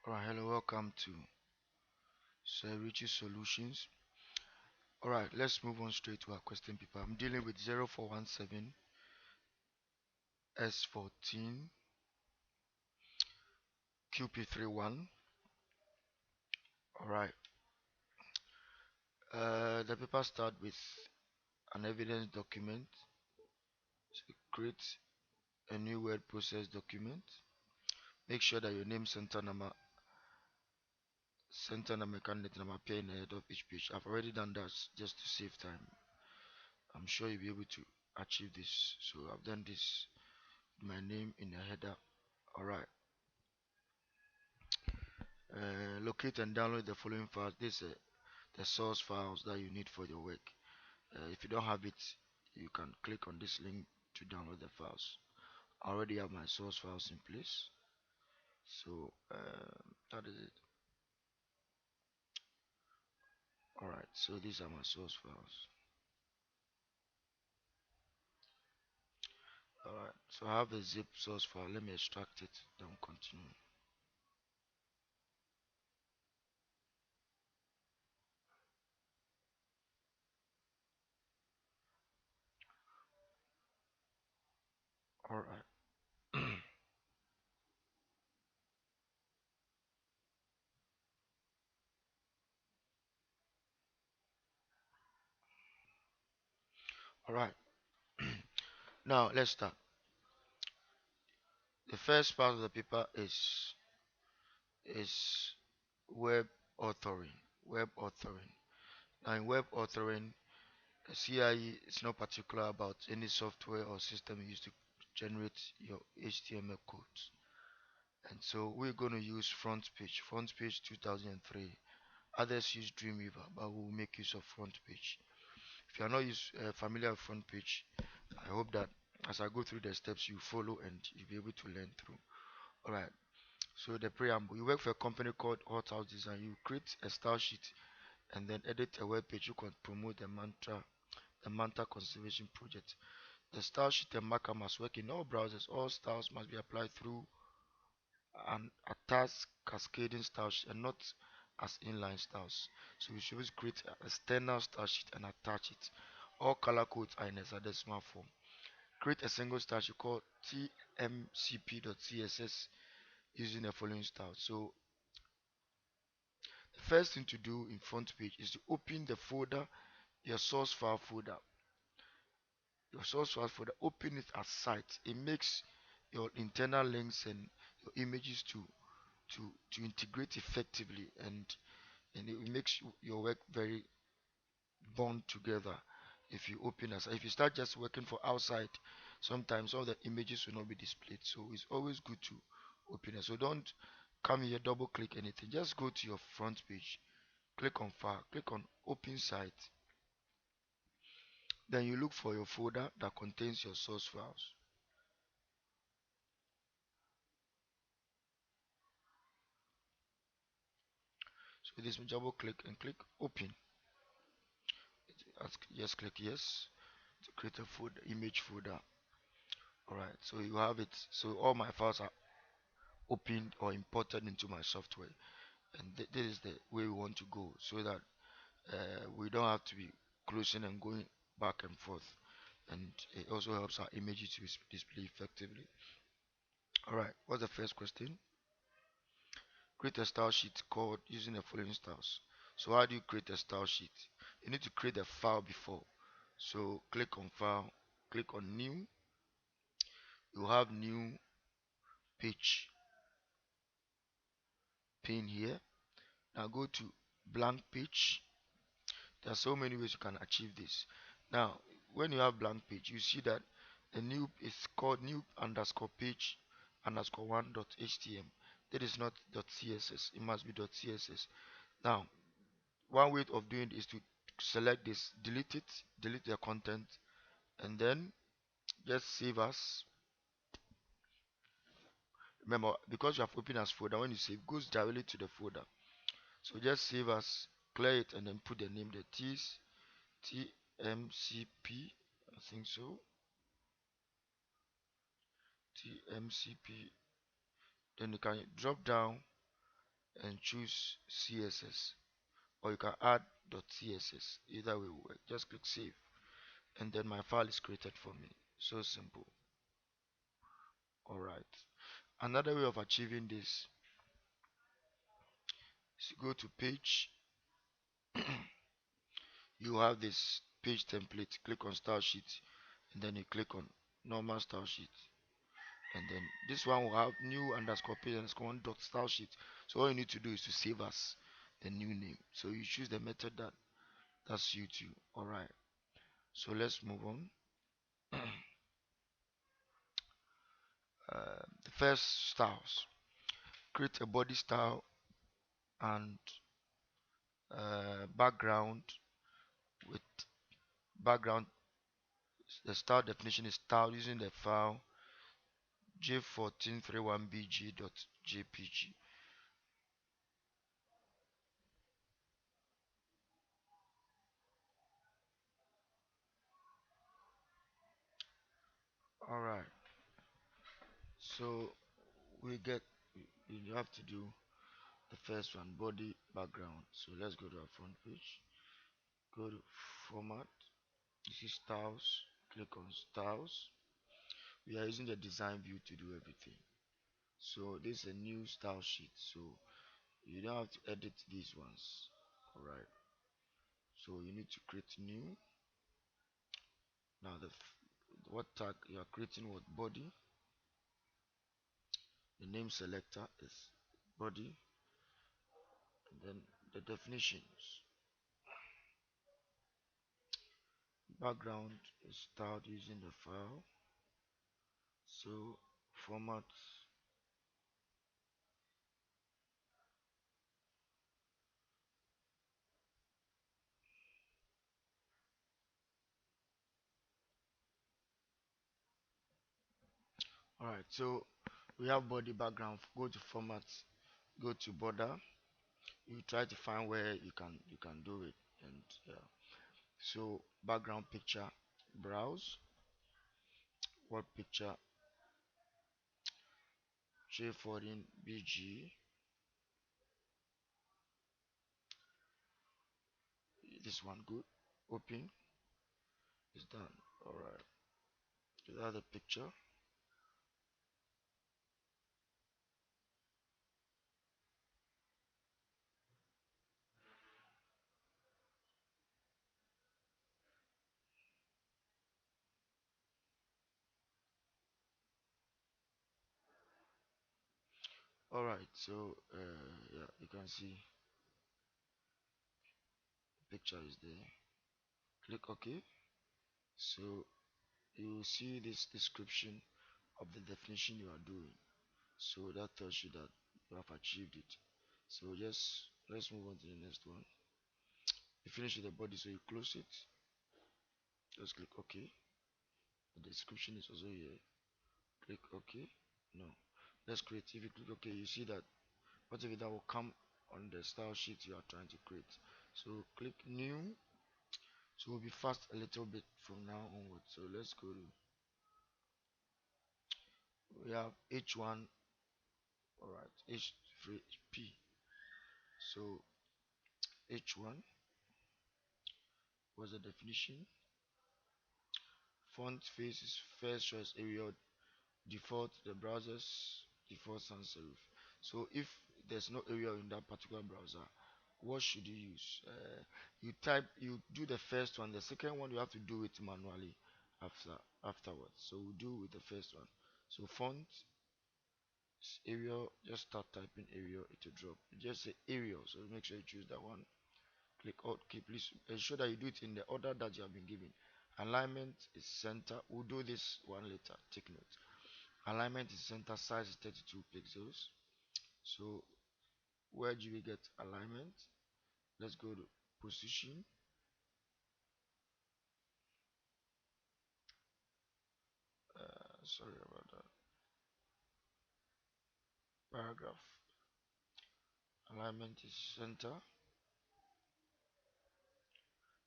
Alright, hello, welcome to Sir Richie Solutions. Alright, let's move on straight to our question paper. I'm dealing with 0417 S14 QP31. Alright, the paper start with an evidence document. So create a new word process document. Make sure that your name, center number, candidate number appear in the head of each page. I've already done that just to save time. I'm sure you'll be able to achieve this. So I've done this with my name in the header. Alright. Locate and download the following files. This the source files that you need for your work. If you don't have it, you can click on this link to download the files. I already have my source files in place, so that is it. Alright, so these are my source files. Alright, so I have a zip source file. Let me extract it, then continue. Alright. Alright. Now let's start. The first part of the paper is web authoring. Web authoring. Now in web authoring, CIE is not particular about any software or system used to generate your HTML codes. And so we're going to use front page 2003. Others use Dreamweaver, but we'll make use of front page. If you are not familiar with front page, I hope that as I go through the steps, you follow and you'll be able to learn through. Alright, so the preamble. You work for a company called Hot House Design. You create a style sheet and then edit a web page. You can promote the Manta Conservation Project. The style sheet and marker must work in all browsers. All styles must be applied through an attached cascading style sheet and not as inline styles. So we should always create an external style sheet and attach it. All color codes are in hexadecimal form. Create a single style sheet called tmcp.css using the following style. So the first thing to do in front page is to open the folder, your source file folder. Your source file folder, open it as site. It makes your internal links and your images to integrate effectively, and it makes your work very bond together. If you open as if you start just working for outside, sometimes all the images will not be displayed. So it's always good to open it. So don't come here, double click anything. Just go to your front page, click on file, click on open site. Then you look for your folder that contains your source files. So this double click and click open. Just click yes to create a folder, image folder. Alright, so you have it. So all my files are opened or imported into my software, and this is the way we want to go, so that we don't have to be closing and going back and forth, and it also helps our images to display effectively. Alright, what's the first question? Create a style sheet called using the following styles. So how do you create a style sheet? You need to create a file before. So click on file, click on new. You have new page pane here. Now go to blank page. There are so many ways you can achieve this. Now when you have blank page, you see that the new is called new underscore page underscore one dot htm. That is not dot css, it must be dot css. Now one way of doing it is to select this, delete it, delete the content, and then just save as. Remember, because you have opened as folder, when you save, it goes directly to the folder. So just save as, clear it, and then put the name, the tmcp, I think so, tmcp. Then you can drop down and choose CSS, or you can add .css. Either way will work. Just click save, and then my file is created for me. So simple. All right. Another way of achieving this is you go to page. You have this page template. Click on style sheet, and then you click on normal style sheet, and then this one will have new underscore page underscore one dot style sheet. So all you need to do is to save as the new name. So you choose the method that's you too. All right. So let's move on. The first styles. Create a body style and background with background. The style definition is style using the file j1431bg.jpg. All right. So we get you have to do the first one, body background. So let's go to our front page. Go to format. This is styles. Click on styles. We are using the design view to do everything. So this is a new style sheet. So you don't have to edit these ones. Alright. So you need to create new. Now what tag you are creating, what body. The name selector is body. And then the definitions. Background is styled using the file. So format. Alright, so we have body background. Go to format, go to border. You try to find where you can do it, and yeah. So background picture, browse. What picture? J14BG. This one good. Open. It's done. Alright. That's the picture. Alright, so yeah, you can see picture is there. Click OK. So you see this description of the definition you are doing. So that tells you that you have achieved it. So just let's move on to the next one. You finish with the body, so you close it. Just click OK. The description is also here. Click OK. No. Let's create. If you click OK, you see that whatever that will come on the style sheet you are trying to create. So click new. So we'll be fast a little bit from now onwards. So let's go to, we have H1. Alright, H3P. So H1 was the definition. Font face is first choice area, default the browser's default sans serif. So if there's no area in that particular browser, what should you use? You do the first one. The second one you have to do it manually afterwards. So we'll do with the first one. So font Arial, just start typing Arial, it will drop. Just say Arial, so make sure you choose that one. Click Alt key, please ensure that you do it in the order that you have been given. Alignment is center. We'll do this one later. Take note. Alignment is center, size is 32 pixels. So where do we get alignment? Let's go to position. Sorry about that. Paragraph. Alignment is center,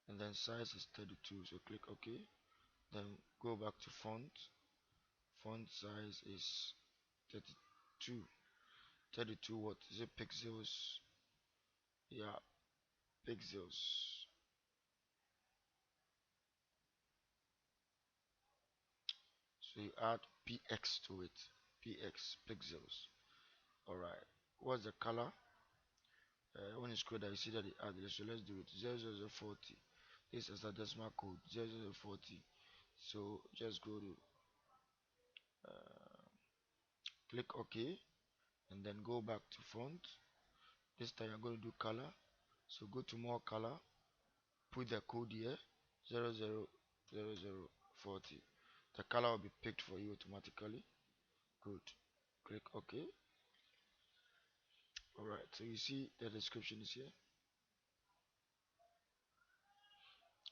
and then size is 32. So click OK. Then go back to font. Font size is 32. 32 what is it, pixels? Yeah, pixels. So you add px to it, px pixels. All right, what's the color? When you scroll down, you see that they add it. So let's do it. 00040. This is a decimal code 00040. So just go to uh, click OK, and then go back to font. This time you're going to do color. So go to more color, put the code here 000040. The color will be picked for you automatically. Good. Click OK. Alright, so you see the description is here.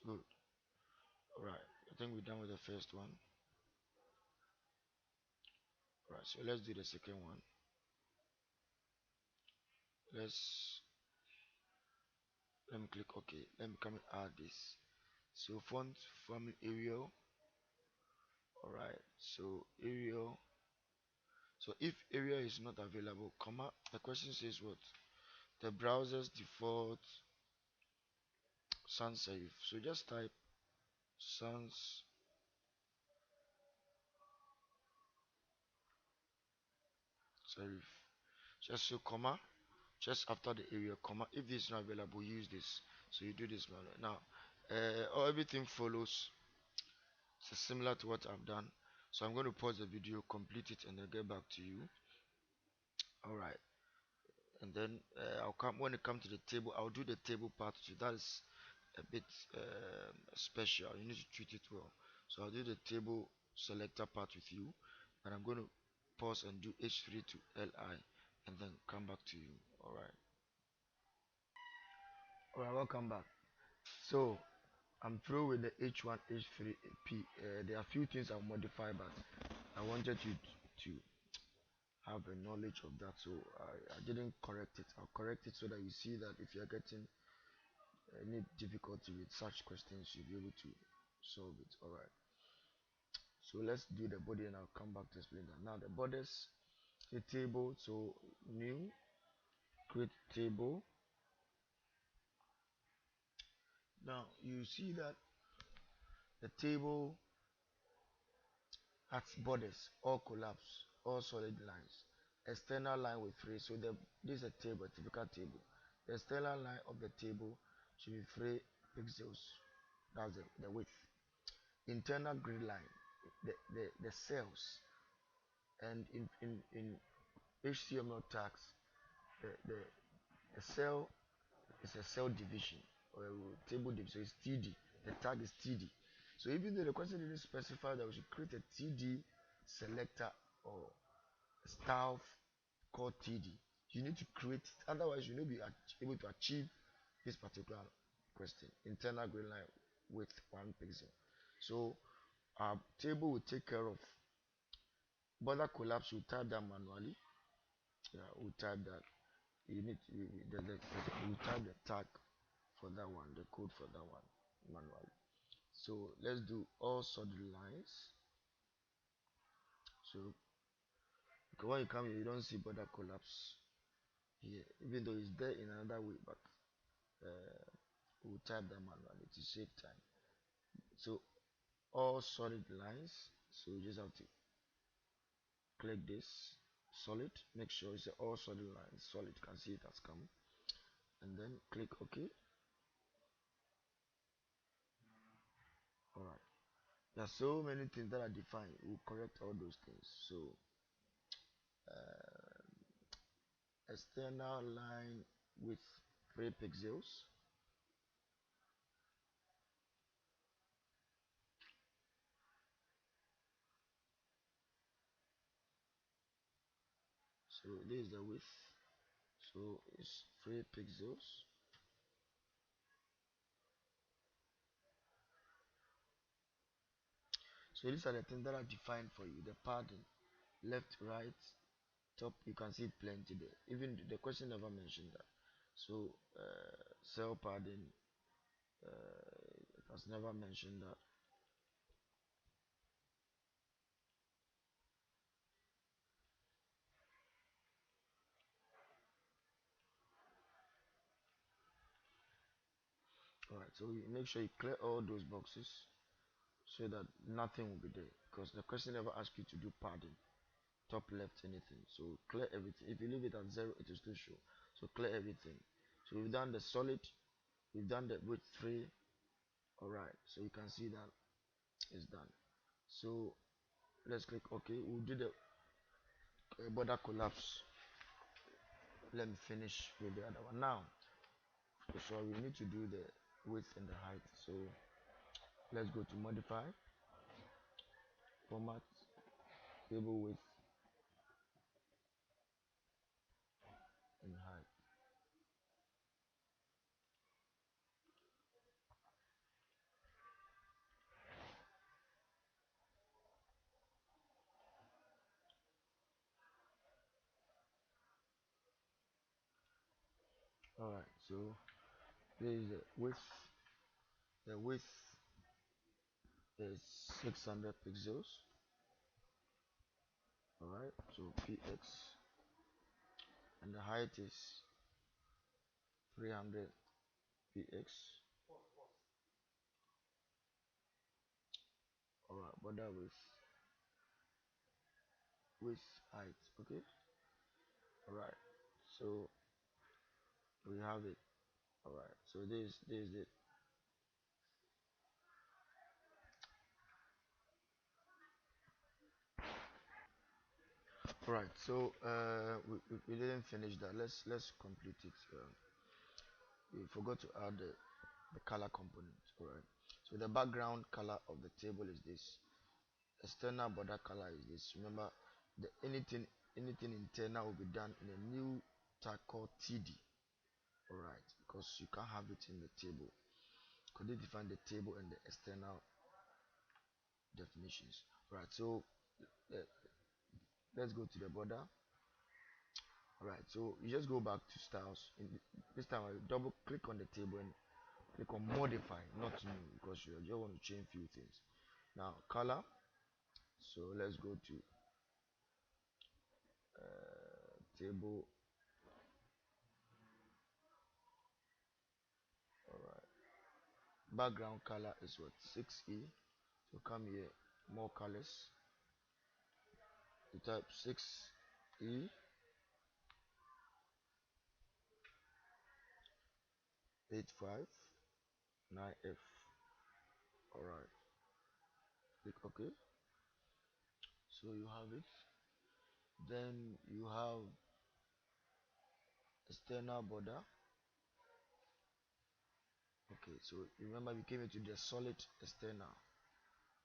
Good. Alright, I think we're done with the first one. Alright, so let's do the second one. Let's Let me click OK. Let me come and add this. So font family Arial. Alright, so Arial. So if Arial is not available, comma, the question says what? The browser's default sans serif. So just type sans serif. Just so comma, just after the Arial comma. If this is not available, use this. So you do this manually. Now, everything follows. It's similar to what I've done. So I'm going to pause the video, complete it, and then get back to you. Alright, and then I'll come when it comes to the table. I'll do the table part too. That is a bit special. You need to treat it well. So I'll do the table selector part with you, and I'm going to pause and do H3 to LI, and then come back to you. Alright, welcome back. So I'm through with the H1 H3 P. There are a few things I'll modify, but I wanted you to have a knowledge of that, so I didn't correct it. I'll correct it so that you see that if you're getting any difficulty with such questions, you'll be able to solve it. Alright, so let's do the body and I'll come back to explain that. Now the borders, the table. So new, create table. Now you see that the table has borders, all collapse, all solid lines, external line with three. So this is a table, a typical table. The external line of the table should be 3 pixels. That's the width. Internal grid line, the cells, and in HTML tags, the cell is a cell division or a table division. So it's TD. The tag is TD. So even though the question didn't specify that we should create a TD selector or style called TD, you need to create it. Otherwise, you will not be able to achieve this particular question. Internal grid line with 1 pixel. So our table will take care of border collapse. We'll type that manually. Yeah, we'll type that. You need to, we'll type the tag for that one, the code for that one manually. So let's do all solid lines. So because when you come here, you don't see border collapse here, even though it's there in another way, but we'll type that manually to save time. So all solid lines. So you just have to click this solid, make sure it's all solid lines, solid. You can see it has come, and then click OK. Alright, there are so many things that are defined. We'll correct all those things. So external line with 3 pixels. So this is the width. So it's 3 pixels. So these are the things that are defined for you. The padding, left, right, top. You can see it plenty there. Even the question never mentioned that. So cell padding, it has never mentioned that. Alright, so you make sure you clear all those boxes so that nothing will be there. Because the question never asks you to do padding, top left, anything. So clear everything. If you leave it at 0, it will still show. So clear everything. So we've done the solid, we've done the width 3. Alright, so you can see that it's done. So let's click OK. We'll do the border collapse. Let me finish with the other one. Now, so we need to do the width and the height. So let's go to modify, format, table width and height. Alright, so there is the width. The width is 600 pixels. Alright, so px, and the height is 300 px. Alright, border with height. Okay. Alright, so we have it. Alright, so this is it. Right, so we didn't finish that. Let's complete it. We forgot to add the color component. Alright, so the background color of the table is this. External border color is this. Remember, the anything internal will be done in a new tag called TD. Alright, because you can't have it in the table. Because they define the table and the external definitions. Right, so uh, let's go to the border. Alright, so you just go back to styles. This time I double click on the table and click on modify, not new, because you just want to change few things. Now color. So let's go to table. Alright, background color is what, 6E. So come here, more colors. You type 6E 85 9F. Alright, click OK. So you have it. Then you have external border. Okay, so remember we came into the solid external,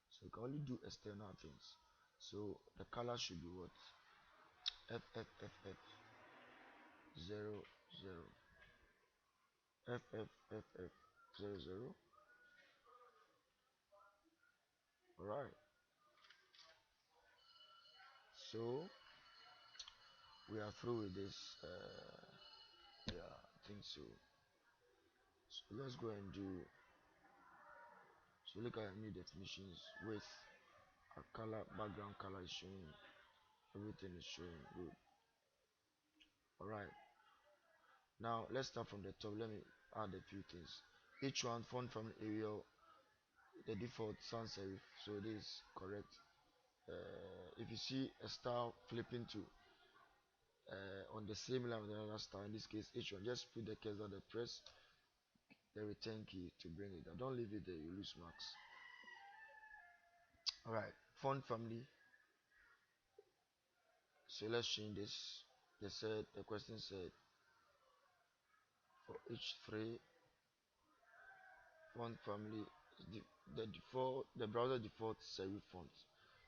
so you can only do external things. So the color should be what, FFFF 00, FFFF 00. All right, so we are through with this. Yeah, I think so. So let's go and do. So look at new definitions with our color, background color is showing, everything is showing good. All right, now let's start from the top. Let me add a few things. Each one font from Arial, the default sans serif, so this is correct. If you see a star flipping to on the same line with another star, in this case each one, just put the cursor, the press the return key to bring it down. Don't leave it there, you lose marks. Alright, font family. So let's change this. The question said for each three font family, the default, the browser default serif font.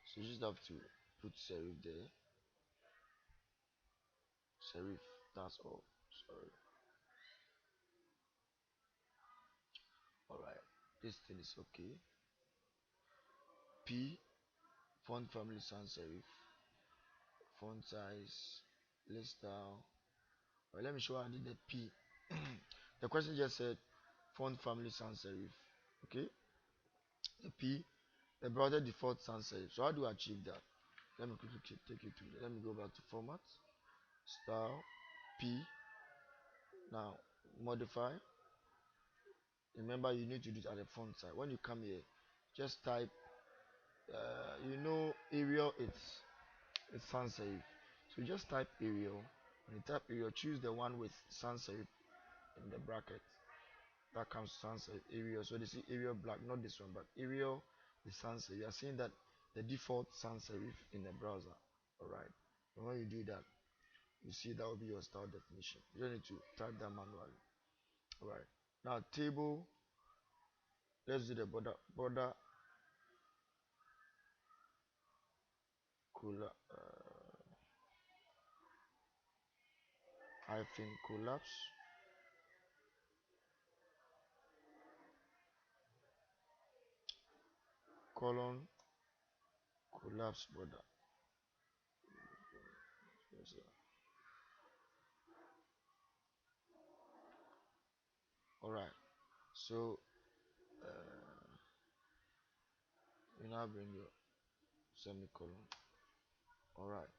So you just have to put serif there. Serif, that's all. Sorry. Alright, this thing is okay. P, font family sans serif, font size, list style. Well, let me show how I did the P. The question just said font family sans serif. Okay, the P, the browser default sans serif. So how do I achieve that? Let me quickly take you through. Let me go back to format, style, P. Now modify, Remember, you need to do it at the front side. When you come here, just type. Arial. It's sans serif. So you just type Arial. When you type Arial, choose the one with sans serif in the bracket. That comes sans serif Arial. So they see Arial black, not this one, but Arial is sans serif. You are seeing that the default sans serif in the browser. Alright. And when you do that, you see that will be your style definition. You don't need to type that manually. Alright. Now table. Let's do the border hyphen collapse colon collapse border. Yes, sir. All right. So you now bring your semicolon. All right.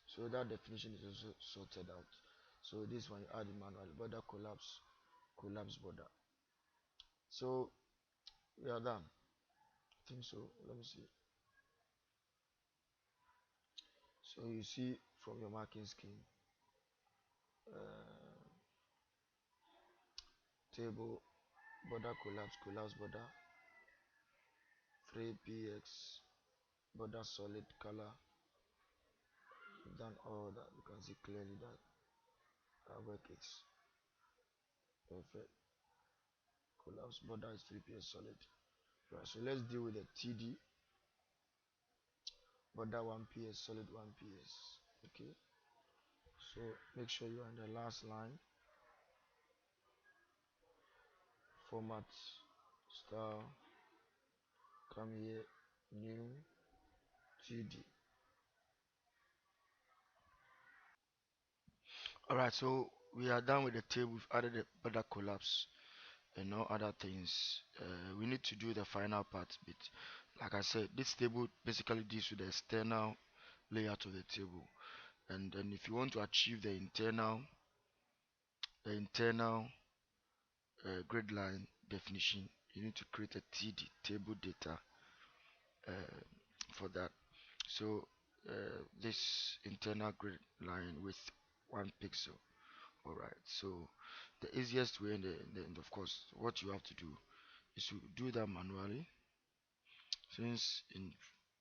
So that definition is also sorted out. So this one you add in manually border collapse border. So we are done. I think so. Let me see. So you see from your marking scheme, uh, table border collapse border 3px border solid color. You've done all that. You can see clearly that our work is perfect. Collapse border is 3ps solid. Right. So let's deal with the TD border 1ps solid 1ps. Okay. So make sure you're on the last line. Format style. Come here. New TD. Alright, so we are done with the table. We've added the border collapse and no other things. We need to do the final part bit. Like I said, this table basically deals with the external layout of the table. And then if you want to achieve the internal grid line definition, you need to create a TD table data uh, for that. So this internal grid line with 1 pixel. Alright, so the easiest way and of course what you have to do is to do that manually, since in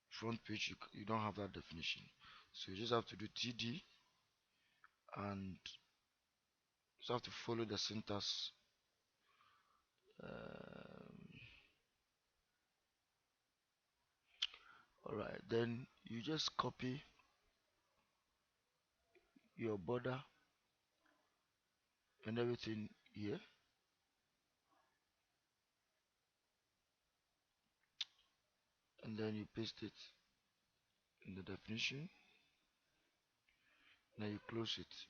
front page you don't have that definition. So you just have to do TD and just have to follow the syntax. Alright, then you just copy your border and everything here, and then you paste it in the definition, then you close it,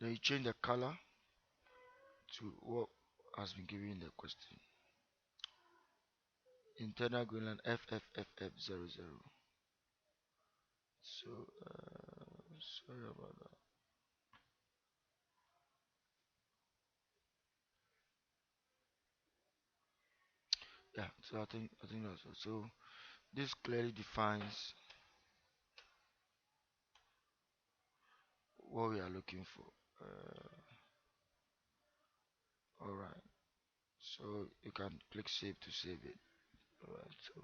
then you change the color to what has been given in the question. Internal Greenland FFFF00. So sorry about that. Yeah, so I think that's all. So this clearly defines what we are looking for. All right, so you can click save to save it. All right, so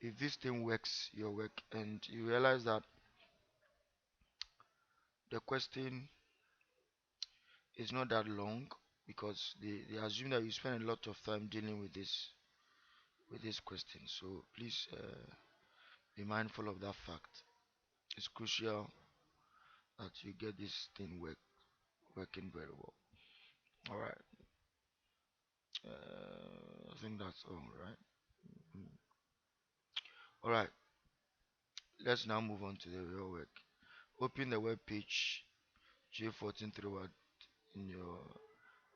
if this thing works your work and you realize that the question is not that long, because they assume that you spend a lot of time dealing with this question, so please be mindful of that fact. It's crucial that you get this thing working very well. All right. I think that's all right. Mhm. All right. Let's now move on to the real work. Open the web page J14 throughout in your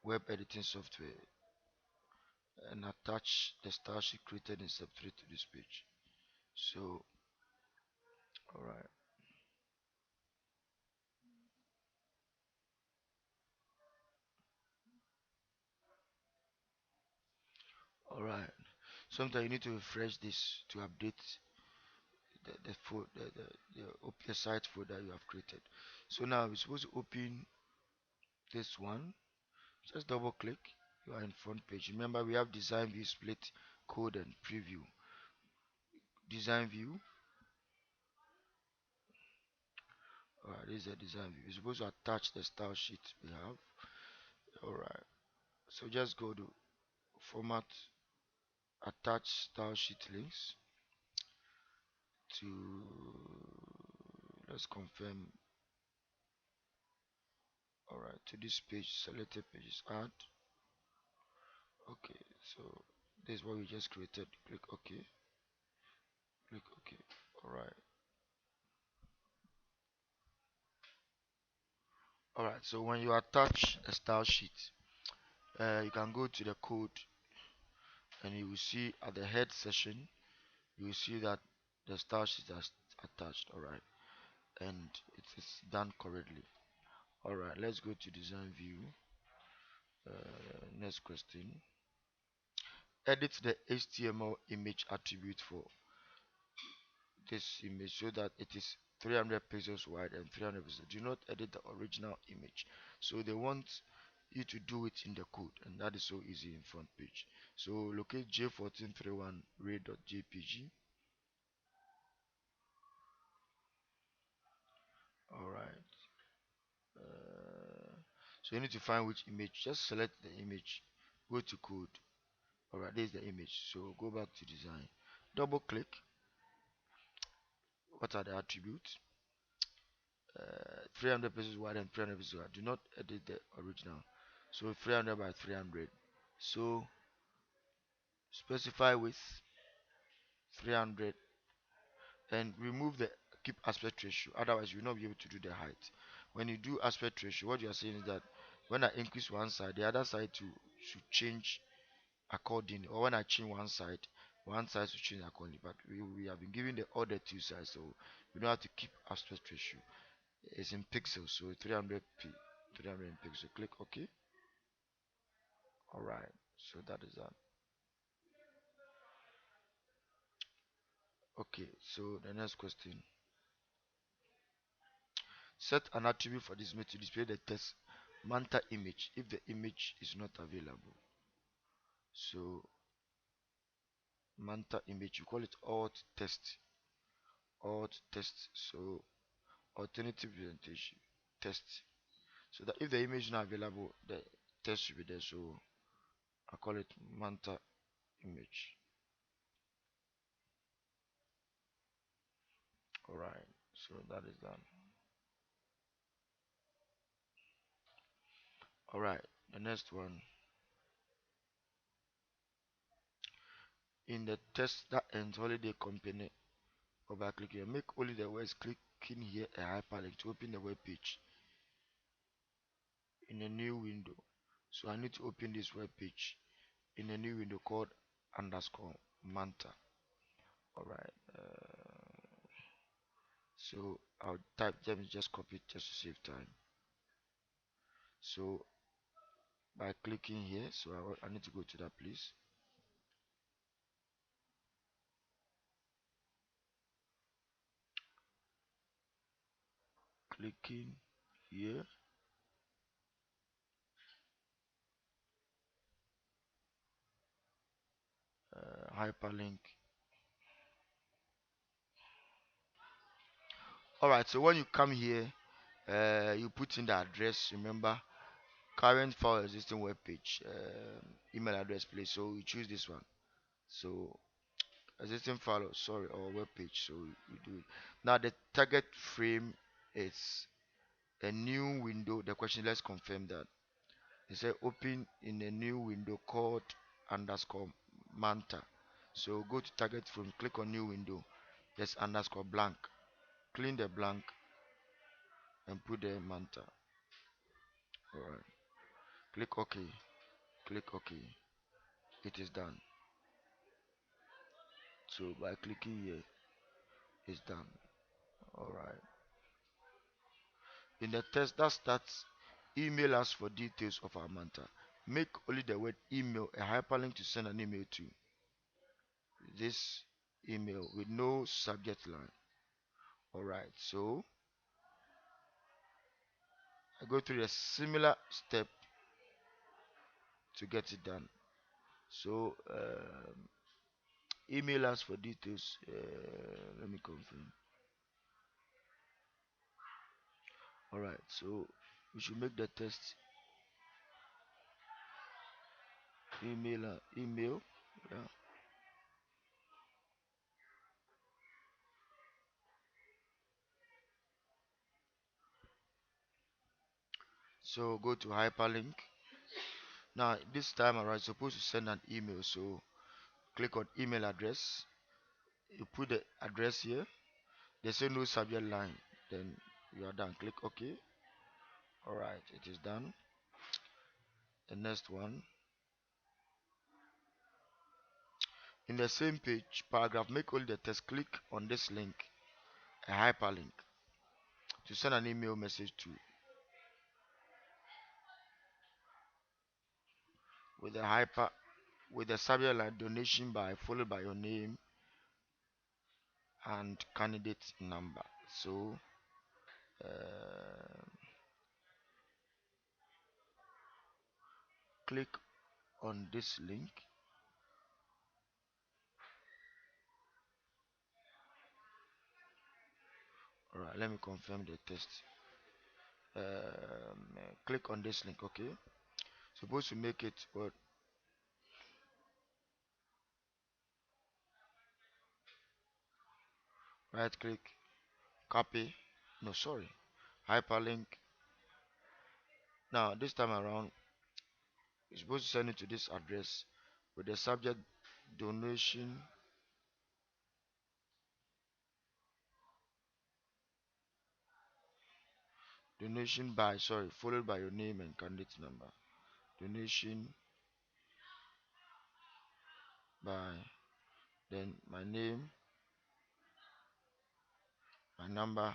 web editing software and attach the style sheet created in step 3 to this page. So, all right. Sometimes you need to refresh this to update the site folder you have created. So now we're supposed to open this one. Just double click. You are in front page. Remember, we have design view, split, code, and preview. Design view. Alright, this is a design view. You're supposed to attach the style sheet we have. Alright. So just go to format, attach style sheet links to, let's confirm. Alright, to this page, selected pages, add. Okay, so this is what we just created. Click OK. Click OK. Alright. Alright, so when you attach a style sheet, you can go to the code and you will see at the head section, you will see that the style sheet is attached. Alright, and it is done correctly. Alright, let's go to design view. Next question. Edit the HTML image attribute for this image so that it is 300 pixels wide and 300 pixels. Do not edit the original image. So they want you to do it in the code, and that is so easy in front page. So locate J1431 ray.jpg. Alright. So you need to find which image. Just select the image. Go to code. Alright, this is the image. So go back to design. Double click. What are the attributes? 300 pixels wide and 300 pixels wide. Do not edit the original. So 300 by 300. So specify width 300 and remove the keep aspect ratio. Otherwise, you will not be able to do the height. When you do aspect ratio, what you are saying is that when I increase one side, the other side too should change accordingly. Or when I change one side should change accordingly. But we have been given the other two sides, so we don't have to keep aspect ratio. It's in pixels, so 300p, 300 in pixels. Click OK. Alright, so that is that. Okay, so the next question. Set an attribute for this image to display the text Manta image if the image is not available. So Manta image, you call it alt text. Alt text. So alternative presentation text. So that if the image is not available, the text should be there. So I call it Manta image. Alright, so that is done. Alright, the next one. In the text that ends holiday company, over clicking here, make only the words clicking here a hyperlink to open the web page in a new window. So I need to open this web page in a new window called underscore Manta. Alright, so I'll type, let me just copy it just to save time. So by clicking here, so I need to go to that place. Clicking here, hyperlink. Alright, so when you come here, you put in the address. Remember, current file existing web page, email address place. So you choose this one. So existing file, sorry, or web page. So we do it. Now the target frame is a new window. The question, let's confirm that. It said open in a new window called underscore Manta. So go to target frame, click on new window. There's underscore blank. Clean the blank and put the Manta. Alright. Click OK. Click OK. It is done. So by clicking here, it's done. Alright. In the text that starts, email us for details of our Manta. Make only the word email a hyperlink to send an email to. this email with no subject line. Alright, so I go through a similar step to get it done. So email us for details. Let me confirm. Alright, so we should make the test email. Yeah. So go to hyperlink. Now this time around, supposed to send an email. So click on email address. You put the address here. They say no subject line. Then you are done. Click OK. Alright, it is done. The next one. In the same page, paragraph, make only the text. Click on this link, a hyperlink, to send an email message to with the hyper with the subject line donation by followed by your name and candidate number. So uh, click on this link. Alright, let me confirm the test. Click on this link. Okay, supposed to make it what? Right click, copy. No, sorry, hyperlink. Now this time around, you're supposed to send it to this address with the subject donation donation by, sorry, followed by your name and candidate number. Donation by, then my name, my number.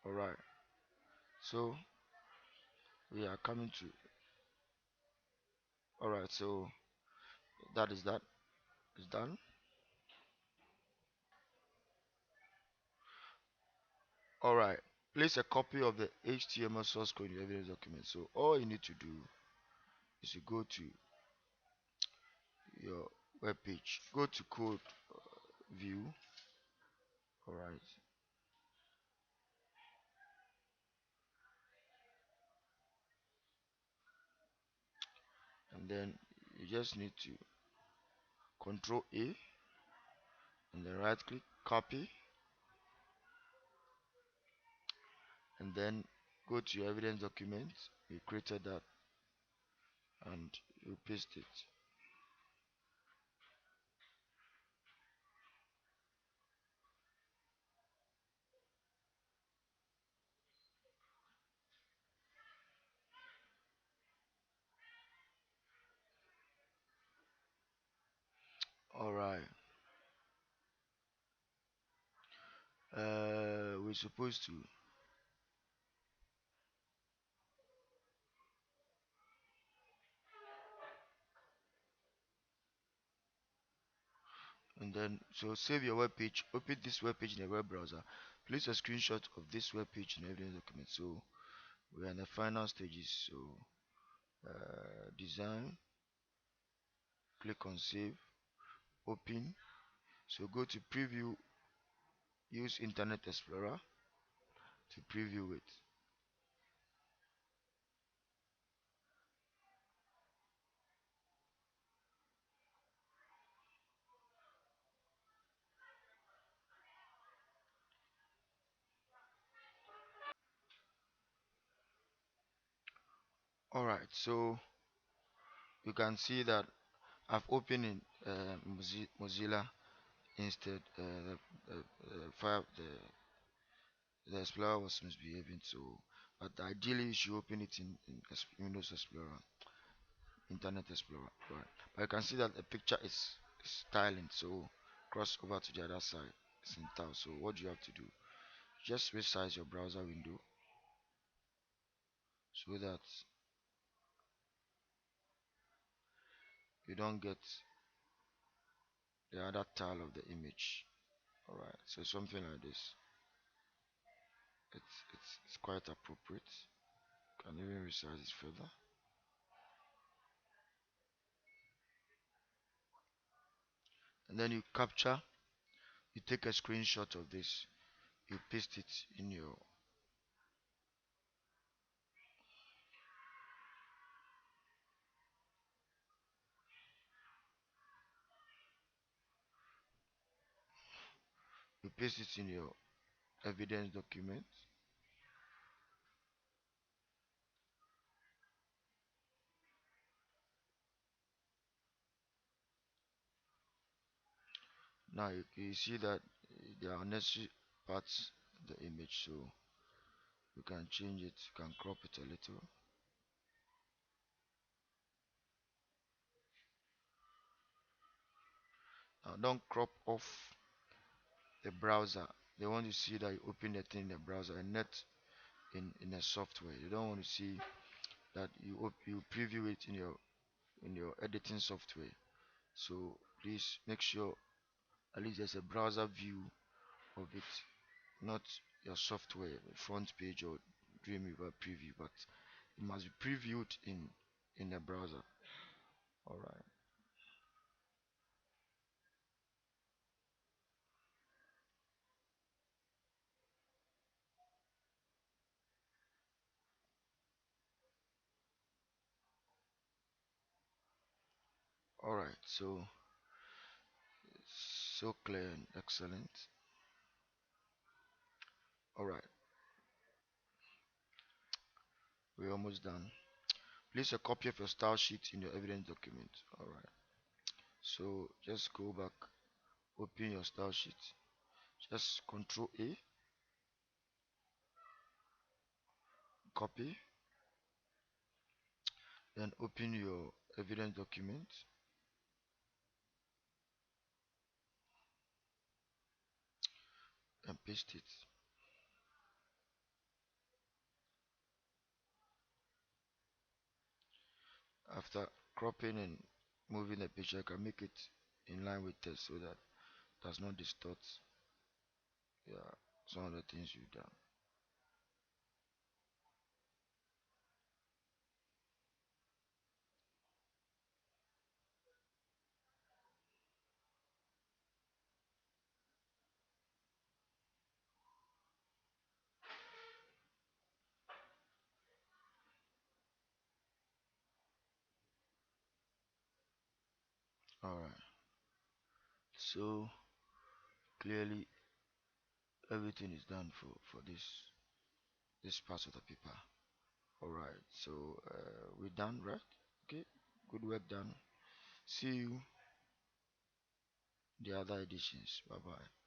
Alright, so we are coming to, alright, so that is done. Alright, place a copy of the HTML source code in your evidence document. So all you need to do is to go to your web page, go to code view. Alright, and then you just need to control A and then right click, copy, and then go to your evidence document. You created that and you paste it. Alright, we're supposed to, and then so save your web page, open this web page in a web browser, place a screenshot of this web page in evidence document. So we're in the final stages. So design, click on save, open. So go to preview, use Internet Explorer to preview it. Alright, so you can see that I've opened in Mozilla instead. The Explorer was misbehaving, so but ideally you should open it in Windows Explorer, Internet Explorer, right? But you can see that the picture is styling, so cross over to the other side. It's in tile. So what do you have to do? Just resize your browser window so that you don't get the other tile of the image. Alright, so something like this. It's quite appropriate. Can even resize it further. And then you take a screenshot of this, you paste it in your evidence document. Now you see that there are necessary parts of the image, so you can change it, you can crop it a little. Now don't crop off the browser. They want to see that you open the thing in the browser and not in a software. You don't want to see that you preview it in your editing software. So please make sure at least there's a browser view of it, not your software front page or Dreamweaver preview, but it must be previewed in the browser. All right. All right. So so clear and excellent. All right. We're almost done. Place a copy of your style sheet in your evidence document. All right. So just go back, open your style sheet. Just Control A, copy, then open your evidence document and paste it. After cropping and moving the picture, I can make it in line with text so that it does not distort, yeah, some of the things you've done. All right. So clearly everything is done for this part of the paper. All right. So we're done, right? Okay. Good work done. See you the other editions. Bye bye.